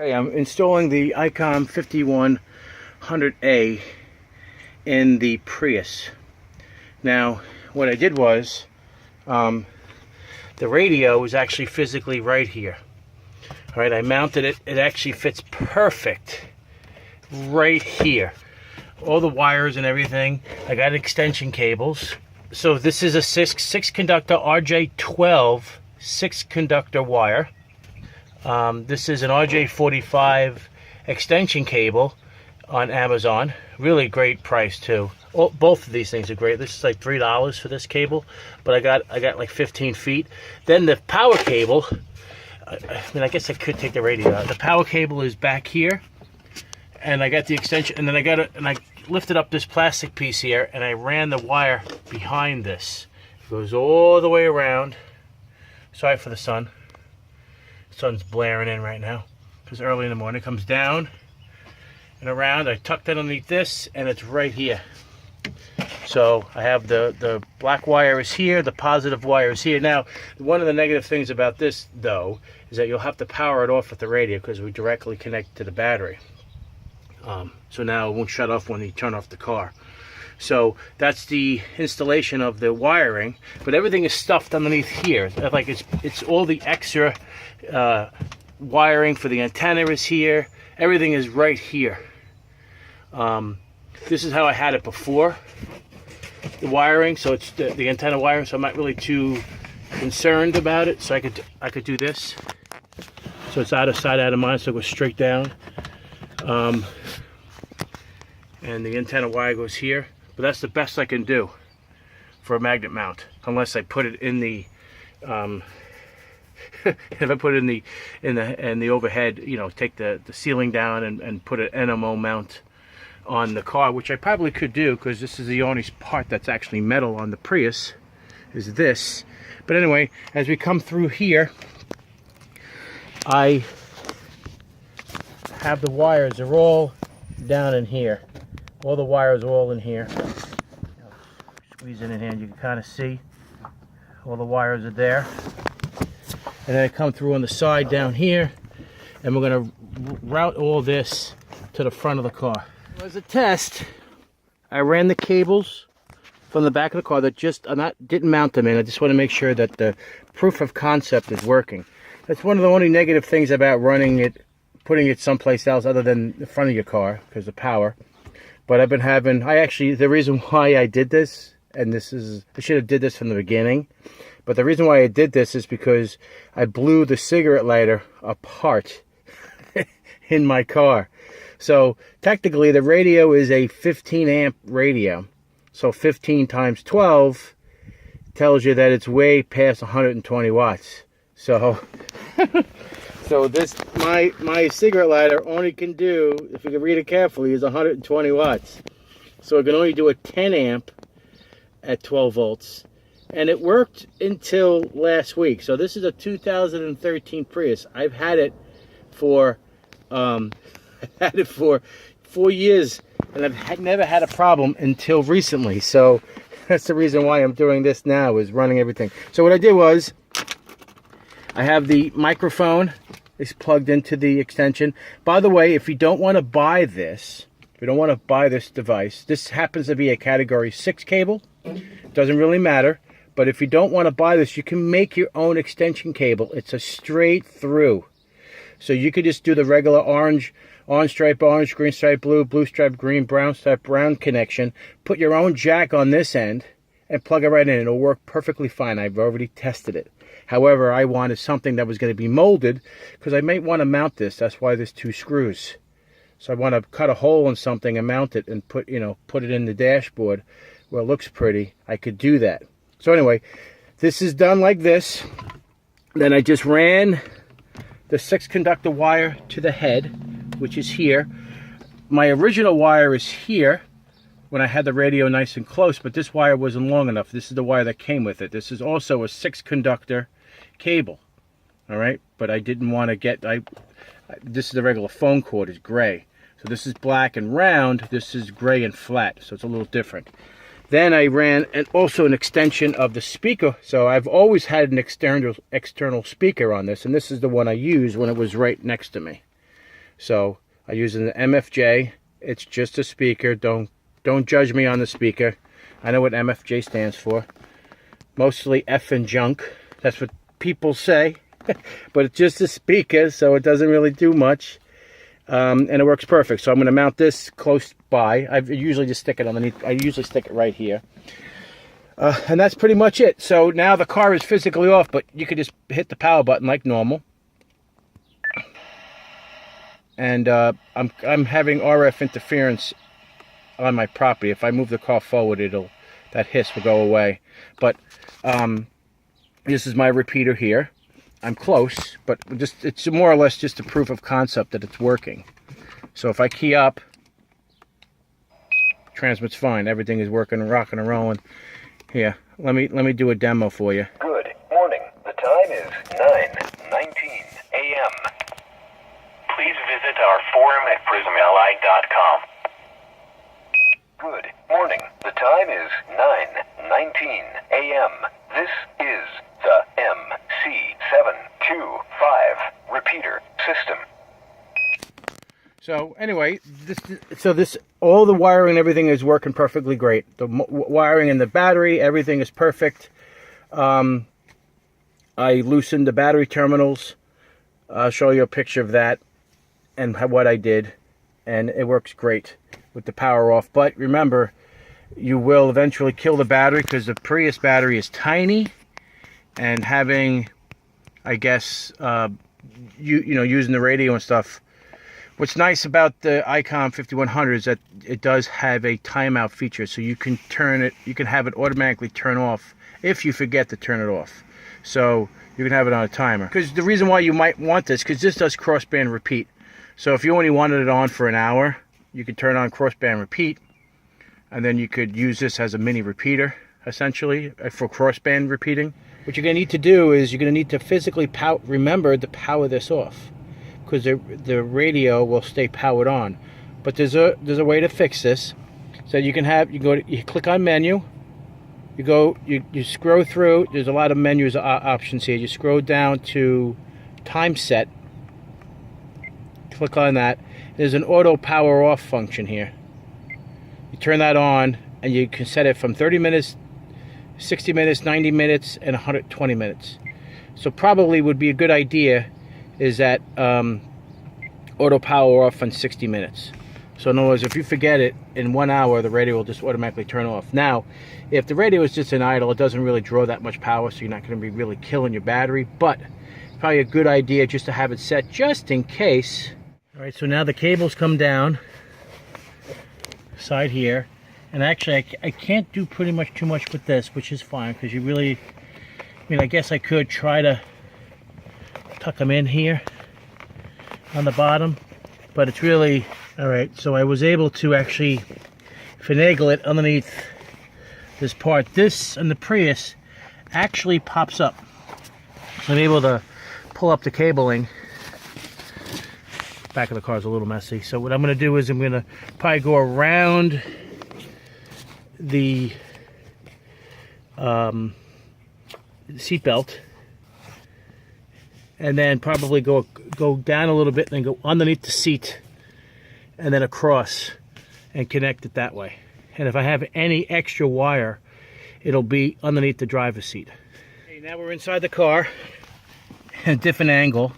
Okay, I'm installing the ICOM 5100A in the Prius. Now, what I did was, the radio is actually physically right here. All right, I mounted it. It actually fits perfect right here. All the wires and everything. I got extension cables. So this is a six conductor RJ12 6 conductor wire. This is an RJ45 extension cable on Amazon. Really great price too. Both of these things are great. This is like $3 for this cable, but I got like 15 feet. Then the power cable, I mean, I guess I could take the radio out. The power cable is back here, and I got the extension, and then I lifted up this plastic piece here, and I ran the wire behind this. It goes all the way around. Sorry for the sun. Sun's blaring in right now because early in the morning. It comes down and around. I tucked it underneath this, and it's right here. So I have the black wire is here, the positive wire is here. Now, one of the negative things about this, though, is that you'll have to power it off with the radio because we directly connect to the battery. So now it won't shut off when you turn off the car. So that's the installation of the wiring, but everything is stuffed underneath here. Like it's all the extra wiring for the antenna is here. Everything is right here. This is how I had it before, the wiring. So it's the antenna wiring. So I'm not really too concerned about it. So I could do this. So it's out of sight, out of mind. So it goes straight down. And the antenna wire goes here. But that's the best I can do for a magnet mount, unless I put it in the if I put it in the overhead, you know, take the ceiling down and put an NMO mount on the car, which I probably could do because this is the only part that's actually metal on the Prius, is this. But anyway, as we come through here, I have the wires. They're all down in here. All the wires are all in here. Squeeze it in here and you can kind of see all the wires are there. And then I come through on the side down here, and we're going to route all this to the front of the car. As a test, I ran the cables from the back of the car that didn't mount them in. I just want to make sure that the proof of concept is working. That's one of the only negative things about running it, putting it someplace else other than the front of your car, because of power. But I've been having, the reason why I did this, and I should have did this from the beginning, but the reason why I did this is because I blew the cigarette lighter apart in my car. So technically the radio is a 15 amp radio. So 15 times 12 tells you that it's way past 120 watts. So so this, my cigarette lighter only can do, if you can read it carefully, is 120 watts. So it can only do a 10 amp at 12 volts. And it worked until last week. So this is a 2013 Prius. I've had it for 4 years, and I've never had a problem until recently. So that's the reason why I'm doing this now, is running everything. So what I did was, I have the microphone is plugged into the extension. By the way, if you don't want to buy this, device, this happens to be a category 6 cable. Doesn't really matter. But if you don't want to buy this, you can make your own extension cable. It's a straight through. So you could just do the regular orange stripe orange, green stripe blue, blue stripe green, brown stripe brown connection. Put your own jack on this end and plug it right in. It'll work perfectly fine. I've already tested it. However, I wanted something that was going to be molded because I might want to mount this. That's why there's 2 screws. So I want to cut a hole in something and mount it and put it in the dashboard where it looks pretty. I could do that. So anyway, this is done like this. Then I just ran the 6 conductor wire to the head, which is here. My original wire is here when I had the radio nice and close, but this wire wasn't long enough. This is the wire that came with it. This is also a 6 conductor cable. All right, but I didn't want to get, this is the regular phone cord, is gray. So this is black and round, this is gray and flat, so it's a little different. Then I ran also an extension of the speaker. So I've always had an external speaker on this, and this is the one I used when it was right next to me. So I use an MFJ. It's just a speaker. Don't judge me on the speaker. I know what MFJ stands for. Mostly F and junk. That's what people say. But it's just a speaker, so it doesn't really do much. And it works perfect. So I'm going to mount this close by. I usually just stick it underneath. I usually stick it right here. And that's pretty much it. So now the car is physically off, but you could just hit the power button like normal. And I'm having RF interference on my property. If I move the car forward, that hiss will go away. But this is my repeater here. I'm close, but it's more or less just a proof of concept that it's working. So if I key up, transmit's fine. Everything is working, rocking and rolling. Here, let me do a demo for you. Good morning. The time is 9:19 a.m. Please visit our forum at prismli.com. Good morning. The time is 9:19 a.m. This is the MC725 repeater system. So anyway, all the wiring and everything is working perfectly great. The wiring in the battery, everything is perfect. I loosened the battery terminals. I'll show you a picture of that and what I did, and it works great with the power off. But remember, you will eventually kill the battery because the Prius battery is tiny, and having, I guess, using the radio and stuff. What's nice about the ICOM 5100 is that it does have a timeout feature, so you can have it automatically turn off if you forget to turn it off. So you can have it on a timer. Because the reason why you might want this, because this does crossband repeat. So if you only wanted it on for an hour, you could turn on crossband repeat, and then you could use this as a mini repeater, essentially, for crossband repeating. What you're going to need to do is you're going to need to physically remember to power this off, because the radio will stay powered on. But there's a way to fix this. So you click on menu, you scroll through. There's a lot of menus options here. You scroll down to time set. Click on that. There's an auto power off function here. You turn that on, and you can set it from 30 minutes, 60 minutes, 90 minutes, and 120 minutes. So probably would be a good idea is that auto power off on 60 minutes. So in other words, if you forget it, in 1 hour, the radio will just automatically turn off. Now, if the radio is just an idle, it doesn't really draw that much power, so you're not going to be really killing your battery. But it's probably a good idea just to have it set just in case. All right, so now the cables come down, side here. And actually, I can't do pretty much too much with this, which is fine, because you really, I guess I could try to tuck them in here on the bottom, but it's really, all right, so I was able to actually finagle it underneath this part. This and the Prius actually pops up. So I'm able to pull up the cabling. Back of the car is a little messy. So what I'm going to do is I'm going to probably go around the seat belt, and then probably go down a little bit and then go underneath the seat and then across and connect it that way. And if I have any extra wire, it'll be underneath the driver's seat. Okay, now we're inside the car at a different angle,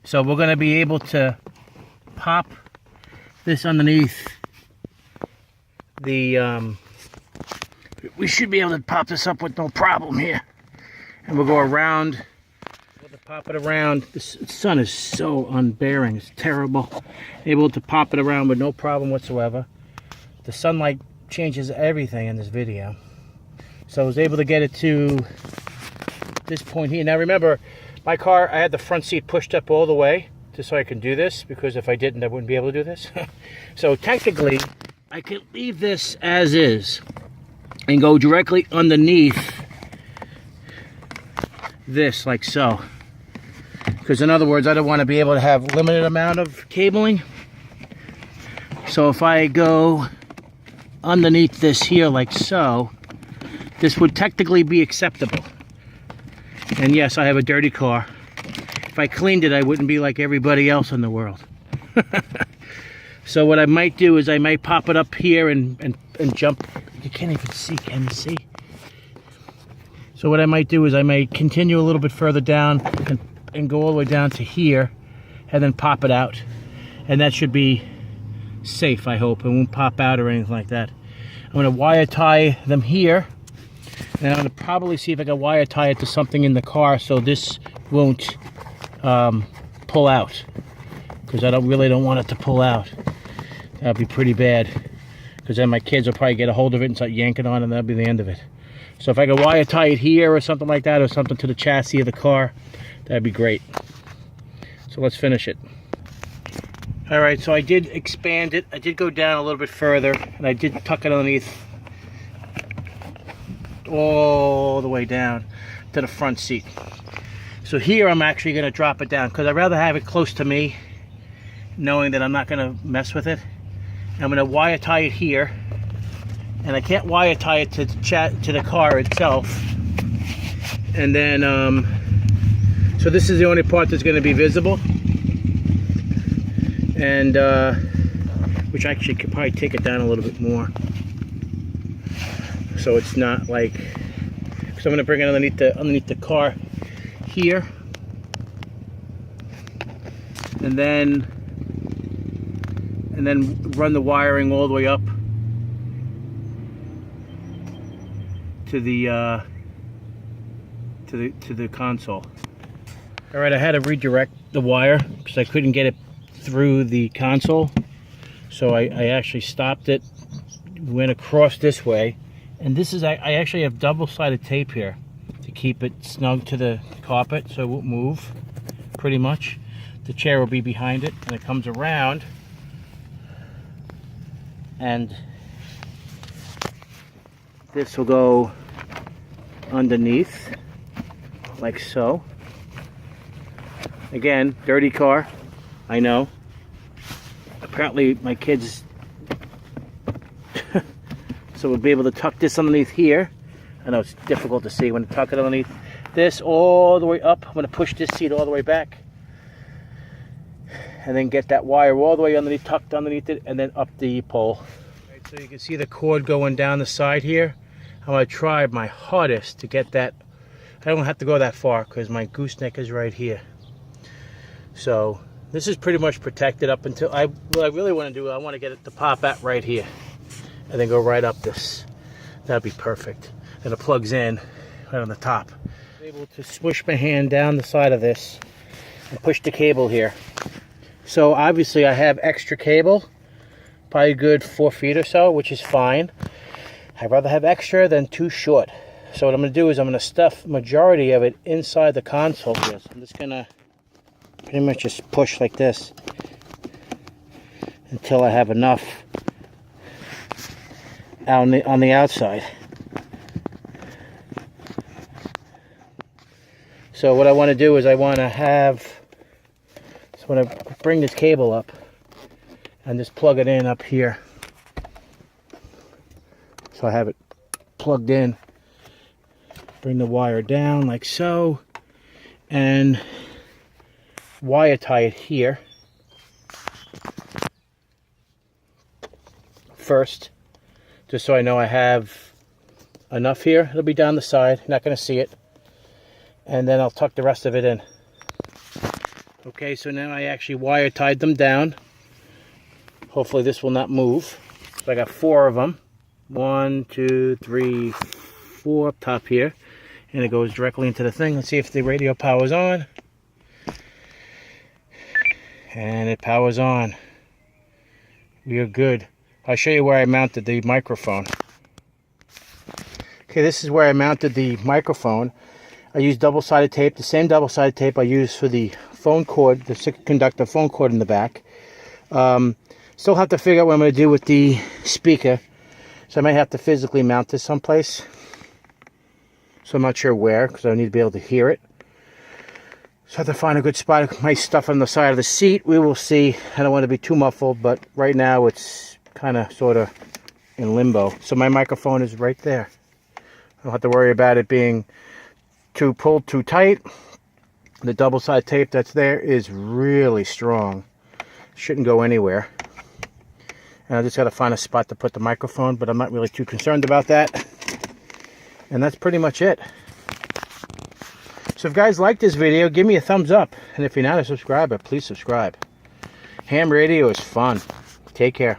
so we're going to be able to pop this underneath the we should be able to pop this up with no problem here. And we'll go around. We'll pop it around. The sun is so unbearing. It's terrible. Able to pop it around with no problem whatsoever. The sunlight changes everything in this video. So I was able to get it to this point here. Now remember, my car, I had the front seat pushed up all the way just so I can do this, because if I didn't, I wouldn't be able to do this. So technically, I can leave this as is and go directly underneath this, like so. Because in other words, I don't want to be able to have limited amount of cabling. So if I go underneath this here like so, this would technically be acceptable. And yes, I have a dirty car. If I cleaned it, I wouldn't be like everybody else in the world. So what I might do is I might pop it up here and jump. You can't even see, can you see? So what I might do is I might continue a little bit further down and go all the way down to here and then pop it out. And that should be safe, I hope. It won't pop out or anything like that. I'm going to wire tie them here. And I'm going to probably see if I can wire tie it to something in the car so this won't pull out. Because I really don't want it to pull out. That'd be pretty bad. Because then my kids will probably get a hold of it and start yanking on it, and that'll be the end of it. So if I can wire tie it here or something like that, or something to the chassis of the car, that'd be great. So let's finish it. Alright, so I did expand it. I did go down a little bit further, and I did tuck it underneath all the way down to the front seat. So here I'm actually going to drop it down, because I'd rather have it close to me, knowing that I'm not going to mess with it. I'm going to wire tie it here, and I can't wire tie it to the car itself. And then so this is the only part that's going to be visible, and which actually could probably take it down a little bit more, so it's not like, because I'm going to bring it underneath the car here, and then run the wiring all the way up to the console. All right, I had to redirect the wire because I couldn't get it through the console, so I actually stopped it, went across this way, and this is, I actually have double-sided tape here to keep it snug to the carpet so it won't move, pretty much. The chair will be behind it, and it comes around, and this will go underneath, like so. Again, dirty car, I know. Apparently my kids so we'll be able to tuck this underneath here. I know it's difficult to see when I tuck it underneath this all the way up. I'm going to push this seat all the way back, and then get that wire all the way underneath, tucked underneath it, and then up the pole. Right, so you can see the cord going down the side here. I'm going to try my hardest to get that. I don't have to go that far because my gooseneck is right here. So this is pretty much protected up until what I really want to do, I want to get it to pop out right here and then go right up this. That'd be perfect. And it plugs in right on the top. I'm able to swish my hand down the side of this and push the cable here. So obviously I have extra cable, probably a good 4 feet or so, which is fine. I'd rather have extra than too short. So what I'm going to do is I'm going to stuff majority of it inside the console here. So I'm just going to pretty much just push like this until I have enough on the outside. So what I want to do is I want to bring this cable up and just plug it in up here. So I have it plugged in. Bring the wire down like so, and wire tie it here first, just so I know I have enough here. It'll be down the side, you're not going to see it, and then I'll tuck the rest of it in. Okay, so now I actually wire tied them down. Hopefully this will not move. So I got 4 of them. 1, 2, 3, 4 up top here, and it goes directly into the thing. Let's see if the radio powers on. And it powers on. We are good. I'll show you where I mounted the microphone. Okay, this is where I mounted the microphone. I used double-sided tape, the same double-sided tape I used for the phone cord, the 6-conductor phone cord in the back. Still have to figure out what I'm going to do with the speaker. So I might have to physically mount this someplace. So I'm not sure where, because I need to be able to hear it. So I have to find a good spot. My stuff on the side of the seat, we will see. I don't want to be too muffled, but right now it's kind of sort of in limbo. So my microphone is right there. I don't have to worry about it being pulled too tight. The double-sided tape that's there is really strong. Shouldn't go anywhere. And I just got to find a spot to put the microphone, but I'm not really too concerned about that. And that's pretty much it. So if guys like this video, give me a thumbs up. And if you're not a subscriber, please subscribe. Ham radio is fun. Take care.